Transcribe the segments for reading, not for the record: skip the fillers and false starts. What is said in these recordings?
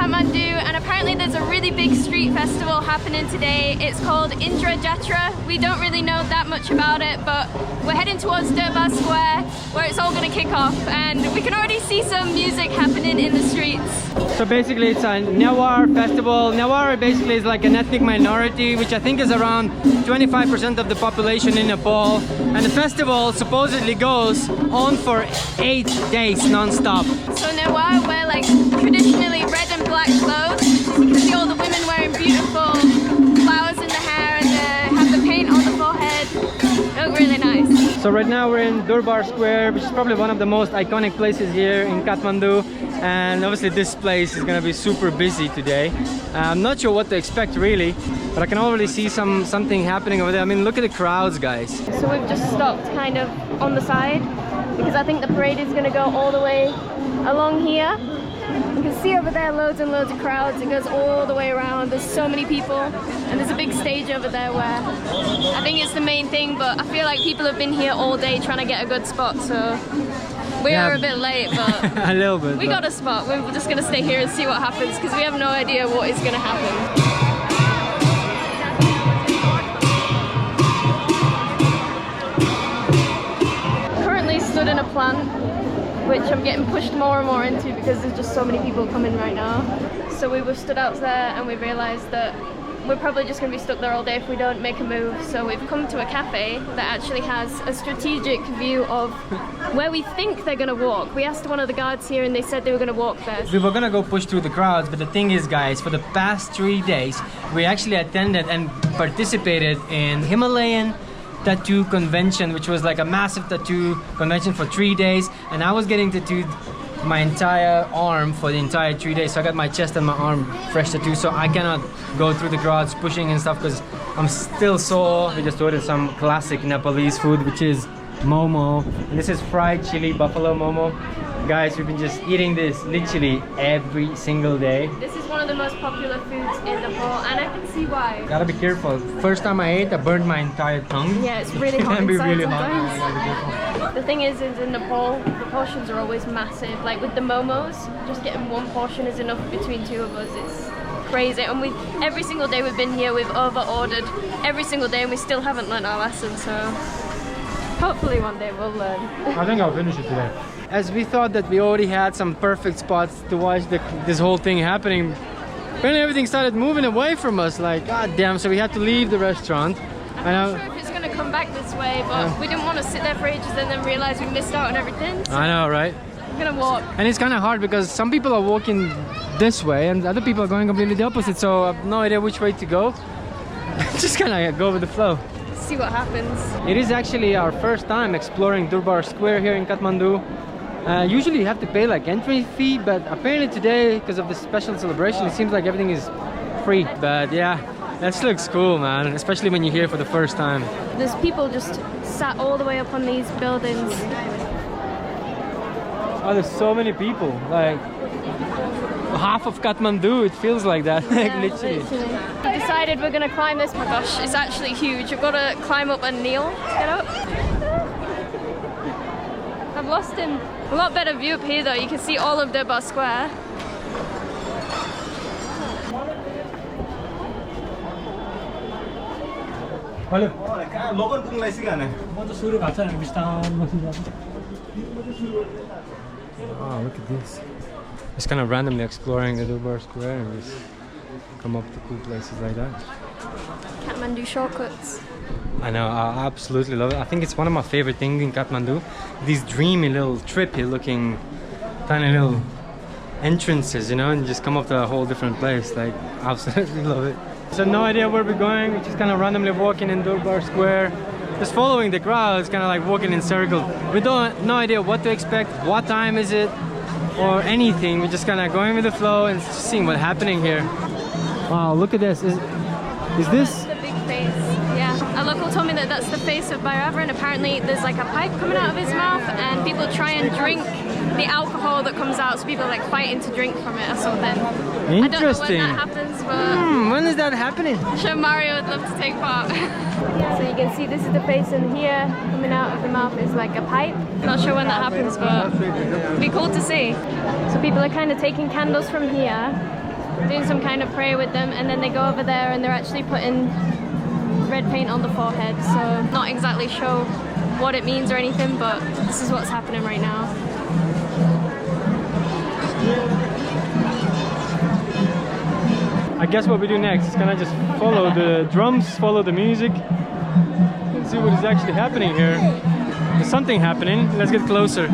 Kathmandu, and apparently there's a really big street festival happening today. It's called Indra Jatra. We don't really know that much about it, but we're heading towards Durbar Square where it's all going to kick off, and we can already see some music happening in the streets. So basically it's a Newar festival. Newar basically is like an ethnic minority, which I think is around 25% of the population in Nepal. And the festival supposedly goes on for 8 days non-stop. So Newar wear like traditionally red and black clothes. You can see all the women wearing beautiful flowers in the hair, and they have the paint on the forehead. They look really nice. So right now we're in Durbar Square, which is probably one of the most iconic places here in Kathmandu. And obviously this place is gonna be super busy today. I'm not sure what to expect really, but I can already see something happening over there. I mean, look at the crowds, guys. So we've just stopped kind of on the side because I think the parade is gonna go all the way along here. You can see over there loads and loads of crowds. It goes all the way around. There's so many people, and there's a big stage over there where I think it's the main thing, but I feel like people have been here all day trying to get a good spot, so we are a bit late, but a little bit. We got a spot. We're just gonna stay here and see what happens because we have no idea what is gonna happen. Currently stood in a plant, which I'm getting pushed more and more into because there's just so many people coming right now. So we were stood out there and we realized that we're probably just going to be stuck there all day if we don't make a move. So we've come to a cafe that actually has a strategic view of where we think they're going to walk. We asked one of the guards here and they said they were going to walk there. We were going to go push through the crowds, but the thing is, guys, for the past 3 days, we actually attended and participated in Himalayan tattoo convention, which was like a massive tattoo convention for 3 days, and I was getting tattooed my entire arm for the entire 3 days. So I got my chest and my arm fresh tattoo, so I cannot go through the crowds pushing and stuff because I'm still sore. We just ordered some classic Nepalese food, which is momo, and this is fried chili buffalo momo. Guys, we've been just eating this literally every single day. This is one of the most popular foods in Nepal, and I can see why. Gotta be careful. First time I ate, I burned my entire tongue. Yeah, it's really hot. It can be inside really sometimes. hot. The thing is in Nepal, the portions are always massive. Like with the momos, just getting one portion is enough between two of us. It's crazy. And every single day we've been here, we've over-ordered every single day, and we still haven't learned our lesson. So hopefully one day we'll learn. I think I'll finish it today. As we thought that we already had some perfect spots to watch this whole thing happening, apparently everything started moving away from us. Like, god damn! So we had to leave the restaurant. I'm not sure if it's going to come back this way, but we didn't want to sit there for ages and then realize we missed out on everything. So I know, right? I'm going to walk. And it's kind of hard because some people are walking this way and other people are going completely the opposite. So I have no idea which way to go. Just kind of go with the flow. See what happens. It is actually our first time exploring Durbar Square here in Kathmandu. Usually you have to pay like entry fee, but apparently today, because of the special celebration, it seems like everything is free. But yeah, this looks cool, man, especially when you're here for the first time. There's people just sat all the way up on these buildings. Oh, there's so many people, like half of Kathmandu, it feels like that. Yeah, literally. We decided we're going to climb this. Oh my gosh, it's actually huge. You've got to climb up and kneel. Get up. I've lost him. A lot better view up here though. You can see all of Durbar Square. Oh, look at this. Just kind of randomly exploring the Durbar Square and just come up to cool places like that. Kathmandu shortcuts. I know, I absolutely love it. I think it's one of my favorite things in Kathmandu. These dreamy little trippy looking tiny little entrances, you know, and just come up to a whole different place. Like, absolutely love it. So no idea where we're going. We're just kind of randomly walking in Durbar Square. Just following the crowds, kind of like walking in circles. We don't no idea what to expect, what time is it, or anything. We're just kind of going with the flow and just seeing what's happening here. Wow, look at this. Is this? The big face. Yeah, a local told me that that's the face of Bhairava, and apparently there's like a pipe coming out of his mouth, and people try and drink the alcohol that comes out, so people are like fighting to drink from it or something. Interesting. I don't know when that happens, but when is that happening? I'm sure Mario would love to take part. So you can see this is the face, and here coming out of the mouth is like a pipe. Not sure when that happens, but it'd be cool to see. So people are kind of taking candles from here doing some kind of prayer with them, and then they go over there and they're actually putting red paint on the forehead. So not exactly sure what it means or anything, but this is what's happening right now. I guess what we do next is kind of just follow the drums, follow the music, and see what is actually happening here. There's something happening. Let's get closer.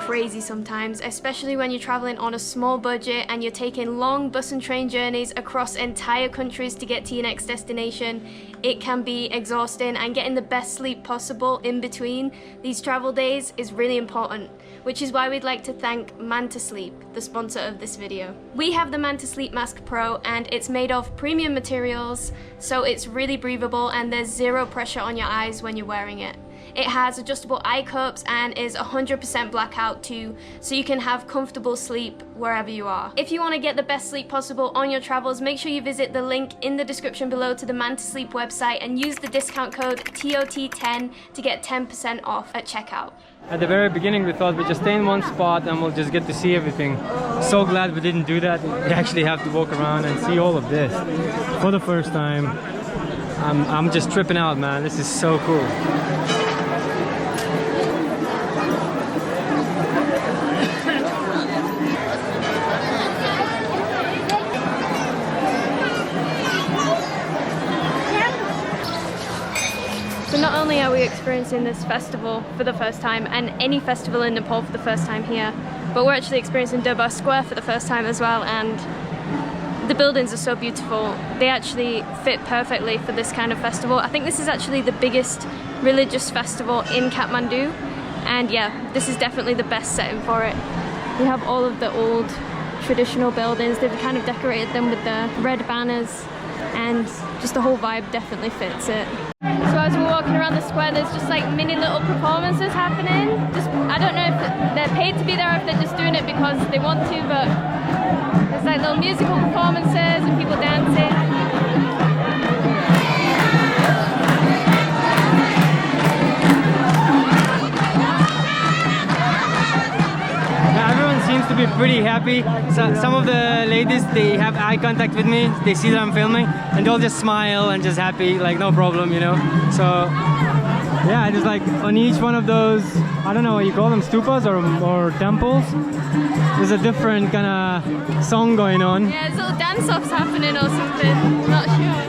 Crazy sometimes, especially when you're traveling on a small budget and you're taking long bus and train journeys across entire countries to get to your next destination. It can be exhausting, and getting the best sleep possible in between these travel days is really important, which is why we'd like to thank Manta Sleep, the sponsor of this video. We have the Manta Sleep Mask Pro, and it's made of premium materials, so it's really breathable and there's zero pressure on your eyes when you're wearing it. It has adjustable eye cups and is 100% blackout too, so you can have comfortable sleep wherever you are. If you want to get the best sleep possible on your travels, make sure you visit the link in the description below to the Manta Sleep website and use the discount code TOT10 to get 10% off at checkout. At the very beginning we thought we'd just stay in one spot and we'll just get to see everything. So glad we didn't do that. We actually have to walk around and see all of this for the first time. I'm just tripping out, man. This is so cool. Not only are we experiencing this festival for the first time, and any festival in Nepal for the first time here, but we're actually experiencing Durbar Square for the first time as well, and the buildings are so beautiful. They actually fit perfectly for this kind of festival. I think this is actually the biggest religious festival in Kathmandu, and yeah, this is definitely the best setting for it. We have all of the old traditional buildings. They've kind of decorated them with the red banners, and just the whole vibe definitely fits it. So as we're walking around the square, there's just like mini little performances happening. I don't know if they're paid to be there or if they're just doing it because they want to, but there's like little musical performances and people dancing. Everyone seems to be pretty happy. So, some of the ladies, they have eye contact with me. They see that I'm filming and they'll just smile and just happy, like no problem, you know. So yeah, just like on each one of those, I don't know what you call them, stupas or temples, there's a different kind of song going on. Yeah, there's little dance-offs happening or something, I'm not sure.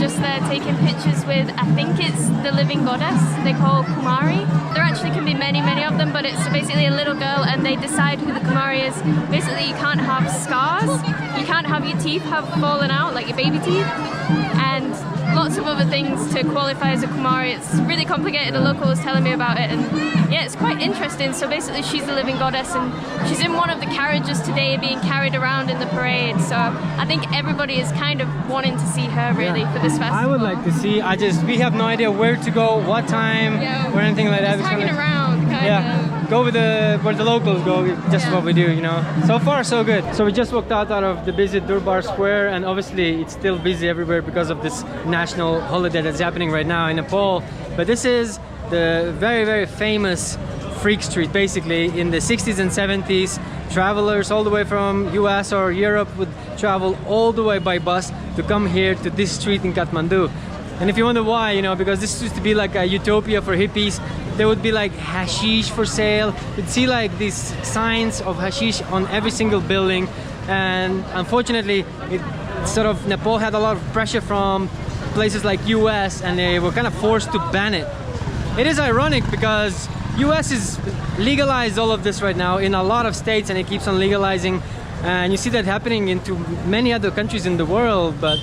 Just there taking pictures with, I think it's the living goddess they call Kumari. There actually can be many of them, but it's basically a little girl and they decide who the Kumari is. Basically you can't have scars, you can't have your teeth have fallen out, like your baby teeth, and lots of other things to qualify as a Kumari. It's really complicated. A local was telling me about it, and yeah, it's quite interesting. So basically she's the living goddess and she's in one of the carriages today being carried around in the parade. So I think everybody is kind of wanting to see her really for this festival. I would like to see, we have no idea where to go, what time, or anything like that. Just hanging around, kind of. Go with where the locals go, just what we do, you know. So far, so good. So we just walked out of the busy Durbar Square, and obviously it's still busy everywhere because of this national holiday that's happening right now in Nepal. But this is the very famous Freak Street. Basically, in the 60s and 70s, travelers all the way from US or Europe would travel all the way by bus to come here to this street in Kathmandu. And if you wonder why, you know, because this used to be like a utopia for hippies. There would be like hashish for sale. You'd see like these signs of hashish on every single building, and unfortunately Nepal had a lot of pressure from places like US, and they were kind of forced to ban it. It is ironic because US is legalized all of this right now in a lot of states, and it keeps on legalizing, and you see that happening into many other countries in the world, but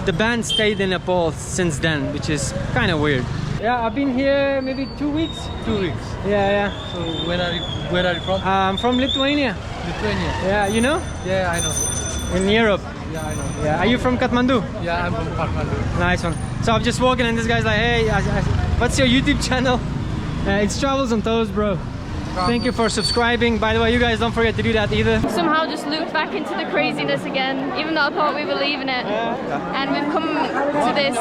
the ban stayed in Nepal since then, which is kind of weird. Yeah, I've been here maybe 2 weeks. 2 weeks. Yeah. So where are you from? I'm from Lithuania. Lithuania. Yeah, you know? Yeah, I know. In Europe. Yeah, I know. Yeah. Are you from Kathmandu? Yeah, I'm from Kathmandu. Nice one. So I'm just walking and this guy's like, hey, what's your YouTube channel? It's Travels on Toes, bro. Thank you for subscribing. By the way, you guys don't forget to do that either. Somehow just looped back into the craziness again, even though I thought we were leaving it. And we've come to this.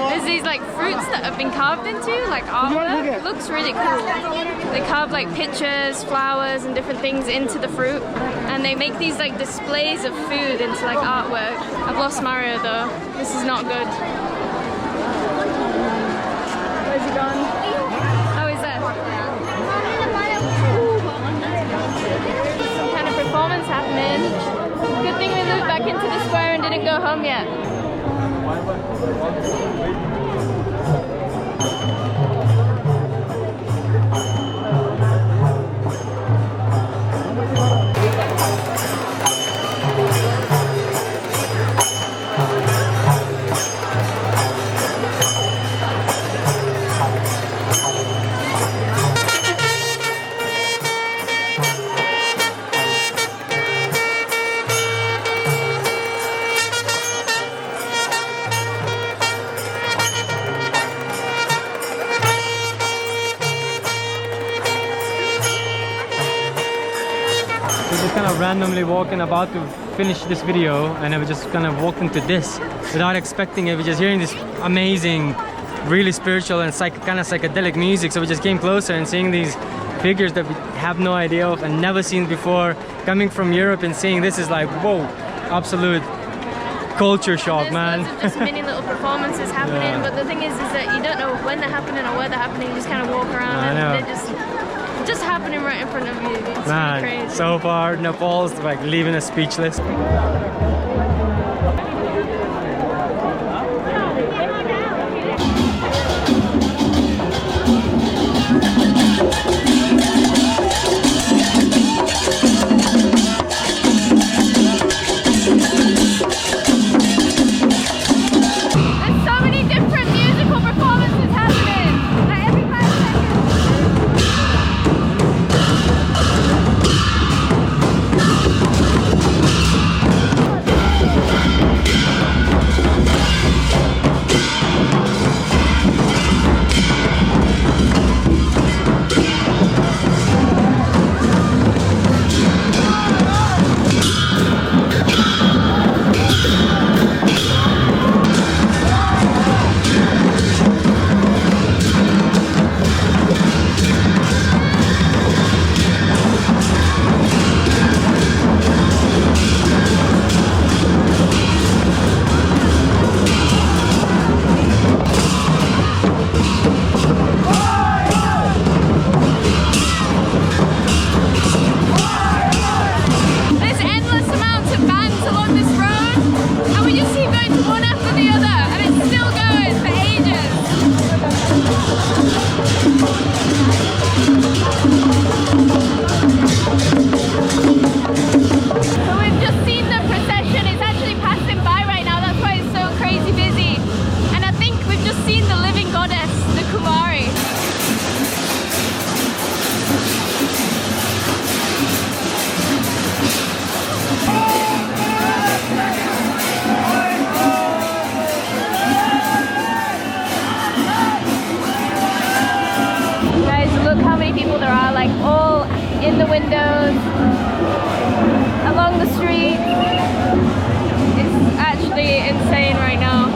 There's these like fruits that have been carved into, like artwork. It looks really cool. They carve like pictures, flowers, and different things into the fruit, and they make these like displays of food into like artwork. I've lost Mario though. This is not good. Where's he gone? Oh, he's there. Some kind of performance happening. Good thing we looped back into the square and didn't go home yet. Randomly walking about to finish this video, and I just kind of walked into this without expecting it. We're just hearing this amazing, really spiritual and kind of psychedelic music, so we just came closer and seeing these figures that we have no idea of and never seen before. Coming from Europe and seeing this is like, whoa, absolute culture shock, man. There's just many little performances happening, but the thing is that you don't know when they're happening or where they're happening. You just kind of walk around and they're just happening right in front of you. It's man, really crazy. So far Nepal's like leaving us speechless. in the windows, along the street. It's actually insane right now.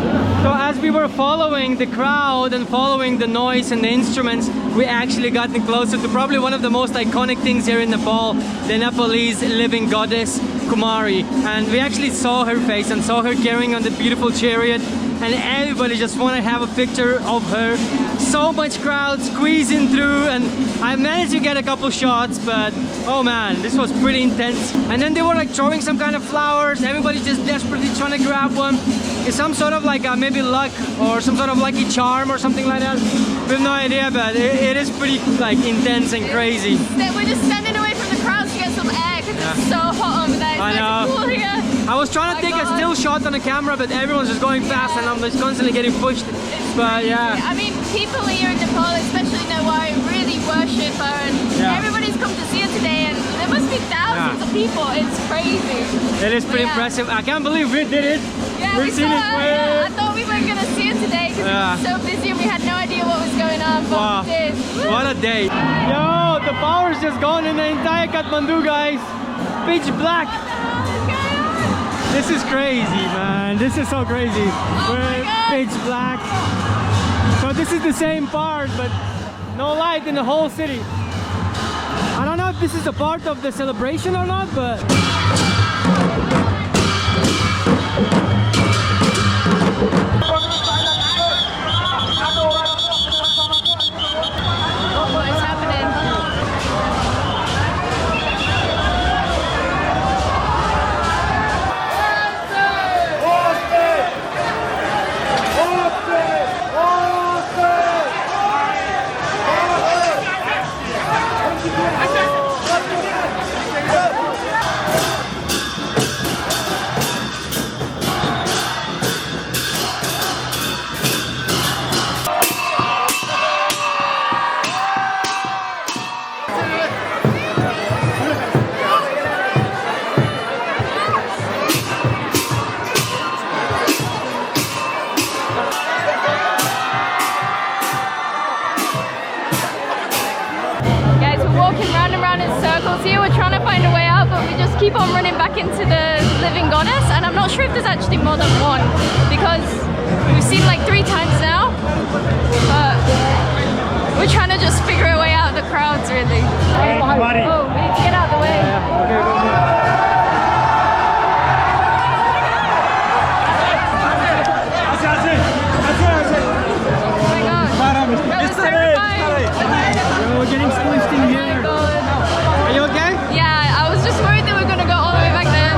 So as we were following the crowd and following the noise and the instruments, we actually gotten closer to probably one of the most iconic things here in Nepal, the Nepalese living goddess Kumari. And we actually saw her face and saw her carrying on the beautiful chariot, and everybody just want to have a picture of her. So much crowd squeezing through, and I managed to get a couple shots, but oh man, this was pretty intense. And then they were like throwing some kind of flowers, everybody just desperately trying to grab one. It's some sort of like maybe luck or some sort of lucky charm or something like that. We have no idea, but it is pretty like intense and crazy. We're just standing away from the crowd to get some air because it's so hot over there. It's I know. Cool here. I was trying to take a still shot on the camera, but everyone's just going fast and I'm just constantly getting pushed. But yeah. I mean, people here in Nepal, especially Newar, really worship her, and everybody's come to see her today, and there must be thousands of people. It's crazy. It is pretty impressive. I can't believe we did it. Yeah, we saw her. I thought we weren't gonna see it today because we were so busy and we had no idea what was going on, but Wow. we did. What a day. Yo, the power's just gone in the entire Kathmandu, guys. Pitch black. This is crazy, man. This is so crazy. We're pitch black. So this is the same part, but no light in the whole city. I don't know if this is a part of the celebration or not, but... What is happening? Here we're trying to find a way out, but we just keep on running back into the living goddess, and I'm not sure if there's actually more than one because we've seen like 3 times now, but we're trying to just figure a way out of the crowds really. Oh, we need to get out of the way. Oh my gosh, that was terrifying. We're getting squished in here. Are you okay? Yeah, I was just worried that we were going to go all the way back there.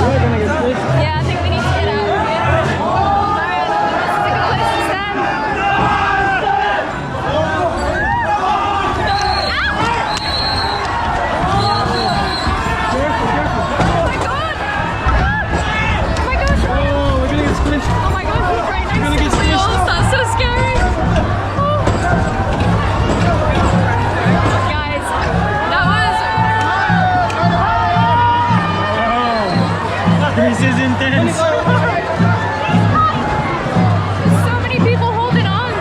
We're gonna get squished. Yeah, I think we need to get out of here. Sorry, I don't think this is a good place to stand. Careful, careful. Oh my god! Oh my gosh! Oh, we're gonna get squished. Oh my gosh, he's right next Gonna to get the wheels. squished. That's so scary. Guys, that was... This is intense. so many people holding on.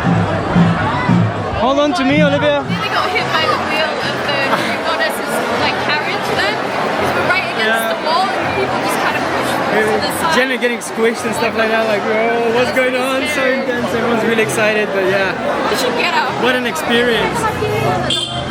Hold on to me, Olivia. They got hit by the wheel of the goddess's like carriage then, because we're right against the wall and people just kind of pushed to the side. Jenna getting squished and stuff like that. Like, oh, what's going on? So intense. Everyone's really excited, but yeah. We should get out. What an experience. Happy.